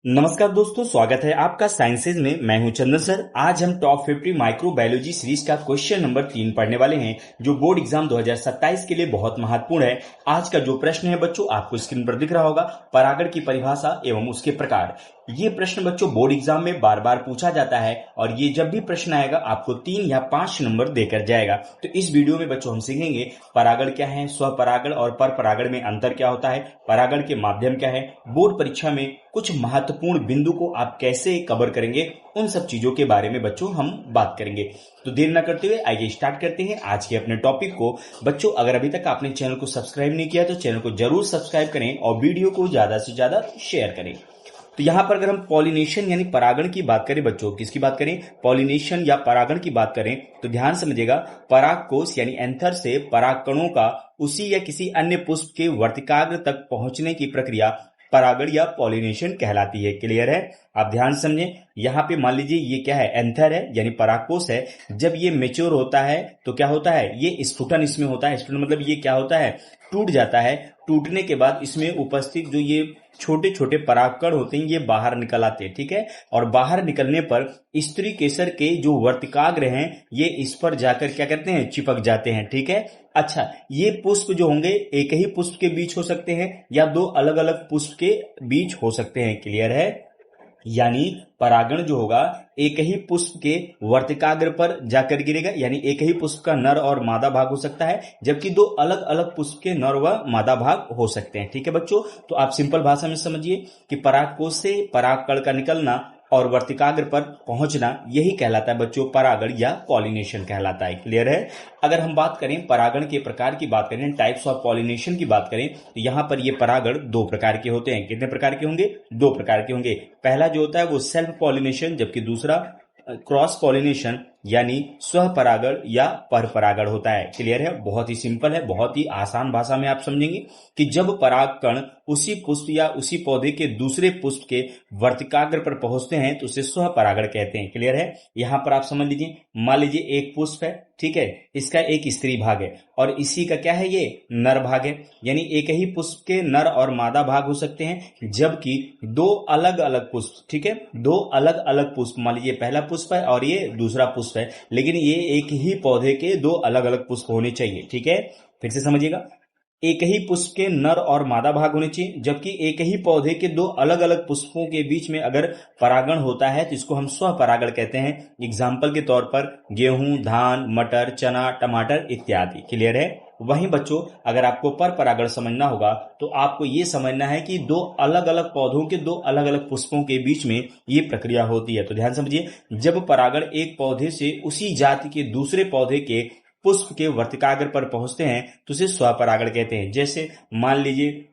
नमस्कार दोस्तों, स्वागत है आपका साइंसेज में। मैं हूं चंदन सर। आज हम टॉप 50 माइक्रोबायोलॉजी सीरीज का क्वेश्चन नंबर 3 पढ़ने वाले हैं, जो बोर्ड एग्जाम 2027 के लिए बहुत महत्वपूर्ण है। आज का जो प्रश्न है बच्चों, आपको स्क्रीन पर दिख रहा होगा, परागण की परिभाषा एवं उसके प्रकार। ये प्रश्न बच्चों बोर्ड एग्जाम में बार बार पूछा जाता है और ये जब भी प्रश्न आएगा आपको 3 या 5 नंबर देकर जाएगा। तो इस वीडियो में बच्चों हम सीखेंगे परागण क्या है, स्वपरागण और परपरागण में अंतर क्या होता है, परागण के माध्यम क्या है, बोर्ड परीक्षा में कुछ महत्वपूर्ण बिंदु को आप कैसे कवर करेंगे, उन सब चीजों के बारे में बच्चों हम बात करेंगे। तो देर न करते हुए आइए स्टार्ट करते हैं आज के अपने टॉपिक को। बच्चों अगर अभी तक आपने चैनल को सब्सक्राइब नहीं किया तो चैनल को जरूर सब्सक्राइब करें और वीडियो को ज्यादा से ज्यादा शेयर करें। तो यहाँ पर अगर हम पॉलिनेशन यानी परागण की बात करें बच्चों, किसकी बात करें, पॉलिनेशन या परागण की बात करें, तो ध्यान समझिएगा, परागकोश यानी एंथर से परागकणों का उसी या किसी अन्य पुष्प के वर्तिकाग्र तक पहुंचने की प्रक्रिया परागण या पॉलिनेशन कहलाती है। क्लियर है? आप ध्यान समझें। यहाँ पे मान लीजिए ये क्या है, एंथर है यानी परागकोश है। जब ये मेच्योर होता है तो क्या होता है, ये स्फुटन इसमें होता है। स्फुटन मतलब ये क्या होता है, टूट जाता है। टूटने के बाद इसमें उपस्थित जो ये छोटे छोटे परागकण होते हैं ये बाहर निकल आते हैं, ठीक है। और बाहर निकलने पर स्त्री केसर के जो वर्तिकाग्र हैं ये इस पर जाकर क्या करते हैं, चिपक जाते हैं, ठीक है। अच्छा, ये पुष्प जो होंगे एक ही पुष्प के बीच हो सकते हैं या दो अलग अलग पुष्प के बीच हो सकते हैं। क्लियर है? यानी परागण जो होगा एक ही पुष्प के वर्तिकाग्र पर जाकर गिरेगा, यानी एक ही पुष्प का नर और मादा भाग हो सकता है, जबकि दो अलग अलग पुष्प के नर व मादा भाग हो सकते हैं। ठीक है बच्चों, तो आप सिंपल भाषा में समझिए कि परागकोश से परागकण का निकलना और वर्तिकाग्र पर पहुंचना यही कहलाता है बच्चों परागण या पॉलिनेशन कहलाता है। क्लियर है? अगर हम बात करें परागण के प्रकार की बात करें, टाइप्स ऑफ पॉलिनेशन की बात करें, तो यहाँ पर ये परागण दो प्रकार के होते हैं। कितने प्रकार के होंगे? दो प्रकार के होंगे। पहला जो होता है वो सेल्फ पॉलिनेशन, जबकि दूसरा क्रॉस पॉलिनेशन यानी स्वपरागण या परपरागण होता है। क्लियर है? बहुत ही सिंपल है, बहुत ही आसान भाषा में आप समझेंगे कि जब परागकण उसी पुष्प या उसी पौधे के दूसरे पुष्प के वर्तिकाग्र पर पहुंचते हैं तो उसे स्वपरागण कहते हैं। क्लियर है? यहां पर आप समझ लीजिए, मान लीजिए एक पुष्प है, ठीक है, इसका एक स्त्री भाग है और इसी का क्या है, ये नर भाग है। यानी एक ही पुष्प के नर और मादा भाग हो सकते हैं, जबकि दो अलग अलग पुष्प, ठीक है, दो अलग अलग पुष्प, मान लीजिए पहला पुष्प है और ये दूसरा पुष्प है, लेकिन ये एक ही पौधे के दो अलग अलग पुष्प होने चाहिए। ठीक है, फिर से समझिएगा, एक ही पुष्प के नर और मादा भाग होने चाहिए, जबकि एक ही पौधे के दो अलग अलग पुष्पों के बीच में अगर परागण होता है तो इसको हम स्वपरागण कहते हैं। एग्जाम्पल के तौर पर गेहूं, धान, मटर, चना, टमाटर इत्यादि। क्लियर है? वहीं बच्चों अगर आपको पर परागण समझना होगा तो आपको ये समझना है कि दो अलग अलग पौधों के दो अलग अलग पुष्पों के बीच में ये प्रक्रिया होती है। तो ध्यान समझिए, जब परागण एक पौधे से उसी जाति के दूसरे पौधे के पुष्प के वर्तिकाग्र पर पहुंचते हैं तो उसे स्वपरागण कहते हैं। जैसे मान लीजिए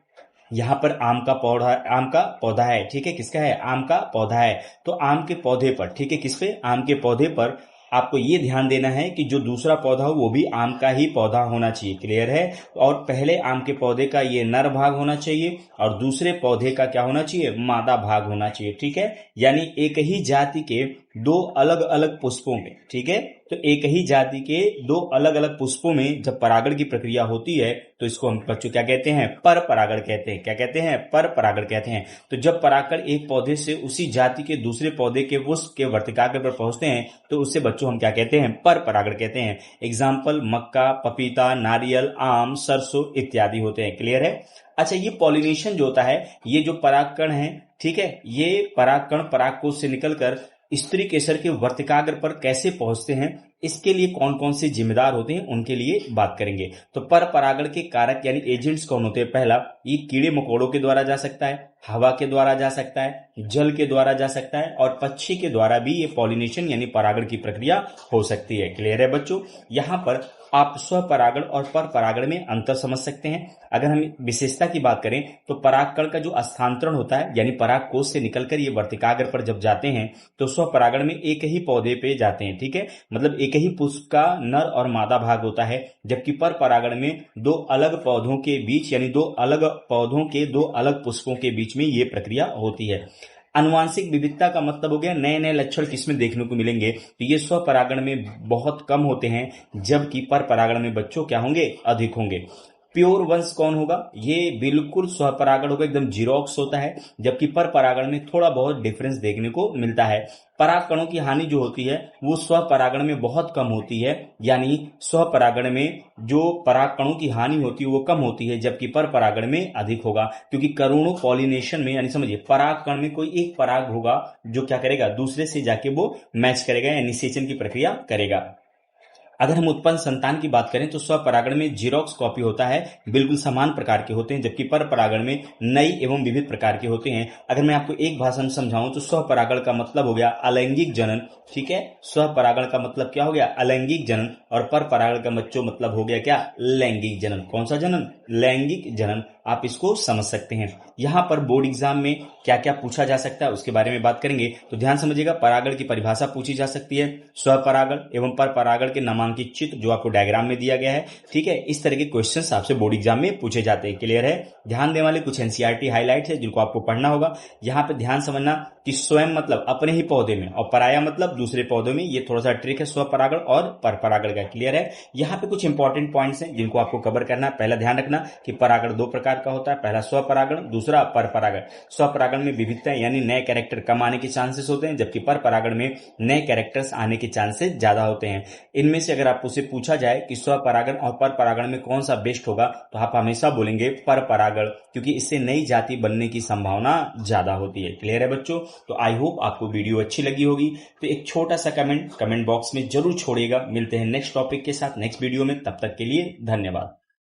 यहाँ पर आम का पौधा है, ठीक है, किसका है, आम का पौधा है। तो आम के पौधे पर, ठीक है, किस पे, आम के पौधे पर आपको ये ध्यान देना है कि जो दूसरा पौधा हो वो भी आम का ही पौधा होना चाहिए। क्लियर है? और पहले आम के पौधे का ये नर भाग होना चाहिए और दूसरे पौधे का क्या होना चाहिए, मादा भाग होना चाहिए। ठीक है, यानी एक ही जाति के दो अलग अलग पुष्पों में, ठीक है, तो एक ही जाति के दो अलग अलग पुष्पों में जब परागण की प्रक्रिया होती है तो इसको हम बच्चों क्या कहते हैं, पर परागण कहते हैं। क्या कहते हैं? पर परागण कहते हैं। तो जब परागकण एक पौधे से उसी जाति के दूसरे पौधे के पुष्प के वर्तिकाग्र पर पहुंचते हैं तो उससे बच्चों हम क्या कहते हैं, पर परागण कहते हैं। एग्जाम्पल मक्का, पपीता, नारियल, आम, सरसों इत्यादि होते हैं। क्लियर है? अच्छा, ये पॉलिनेशन जो होता है, ये जो परागकण है, ठीक है, ये परागकण परागकोश से निकलकर स्त्री केसर के वर्तिकाग्र पर कैसे पहुंचते हैं, इसके लिए कौन कौन से जिम्मेदार होते हैं उनके लिए बात करेंगे। तो पर परागण के कारक यानी एजेंट्स कौन होते हैं? पहला, ये कीड़े मकोड़ों के द्वारा जा सकता है, हवा के द्वारा जा सकता है, जल के द्वारा जा सकता है और पक्षी के द्वारा भी ये पॉलिनेशन यानी परागण की प्रक्रिया हो सकती है। क्लियर है बच्चों? यहाँ पर आप स्वपरागण और पर परागण में अंतर समझ सकते हैं। अगर हम विशेषता की बात करें तो परागकण का जो स्थानांतरण होता है यानी परागकोश से निकलकर ये वर्तिकाग्र पर जब जाते हैं तो स्वपरागण में एक ही पौधे पे जाते हैं, ठीक है, मतलब एक ही पुष्प का नर और मादा भाग होता है, जबकि पर परागण में दो अलग पौधों के बीच यानी दो अलग पौधों के दो अलग पुष्पों के बीच में ये प्रक्रिया होती है। आनुवांशिक विविधता का मतलब हो गया नए नए लक्षण किसमें देखने को मिलेंगे, तो ये स्वपरागण में बहुत कम होते हैं, जबकि पर परागण में बच्चों क्या होंगे, अधिक होंगे। प्योर वंश कौन होगा? ये बिल्कुल स्वपरागण होगा, एकदम जीरोक्स होता है, जबकि पर परागण में थोड़ा बहुत डिफरेंस देखने को मिलता है। परागकणों की हानि जो होती है वो स्वपरागण में बहुत कम होती है, यानी स्वपरागण में जो परागकणों की हानि होती है वो कम होती है, जबकि पर परागण में अधिक होगा, क्योंकि करोड़ों पॉलिनेशन में, यानी समझिए परागकण में कोई एक पराग होगा जो क्या करेगा, दूसरे से जाके वो मैच करेगा या निषेचन की प्रक्रिया करेगा। अगर हम उत्पन्न संतान की बात करें तो स्वपरागण में जीरोक्स कॉपी होता है, बिल्कुल समान प्रकार के होते हैं, जबकि पर परागण में नई एवं विविध प्रकार के होते हैं। अगर मैं आपको एक भाषा में समझाऊं तो स्वपरागण का मतलब हो गया अलैंगिक जनन, ठीक है। स्वपरागण का मतलब क्या हो गया? अलैंगिक जनन। और पर परागण का मतलब हो गया क्या? लैंगिक जनन। कौन सा जनन? लैंगिक जनन। आप इसको समझ सकते हैं। यहाँ पर बोर्ड एग्जाम में क्या क्या पूछा जा सकता है उसके बारे में बात करेंगे, तो ध्यान समझिएगा। परागण की परिभाषा पूछी जा सकती है, स्वपरागण एवं पर परागण के नामांकित चित्र जो आपको डायग्राम में दिया गया है, ठीक है। इस तरह के क्वेश्चंस आपसे बोर्ड एग्जाम में पूछे जाते हैं। क्लियर है? ध्यान देने वाले कुछ एनसीईआरटी हाईलाइट है जिनको आपको पढ़ना होगा। यहाँ पे ध्यान समझना कि स्वयं मतलब अपने ही पौधे में, और पराया मतलब दूसरे पौधे में। ये थोड़ा सा ट्रिक है स्वपरागण और पर परागण का। क्लियर है? यहाँ पे कुछ इंपॉर्टेंट पॉइंट्स हैं जिनको आपको कवर करना है। पहला ध्यान रखना कि परागण दो प्रकार का होता है, पहला स्वपरागण, दूसरा पर परागण। स्वपरागण में विविधता यानी नए कैरेक्टर कम आने के चांसेस होते हैं, जबकि पर परागण में नए कैरेक्टर्स आने के चांसेस ज्यादा होते हैं। इनमें से अगर आपसे पूछा जाए कि स्वपरागण और पर परागण में कौन सा बेस्ट होगा, तो आप हमेशा बोलेंगे पर परागण, क्योंकि इससे नई जाति बनने की संभावना ज्यादा होती है। क्लियर है बच्चों? तो आई होप आपको वीडियो अच्छी लगी होगी। तो एक छोटा सा कमेंट बॉक्स में जरूर छोड़िएगा। मिलते हैं नेक्स्ट टॉपिक के साथ नेक्स्ट वीडियो में, तब तक के लिए धन्यवाद।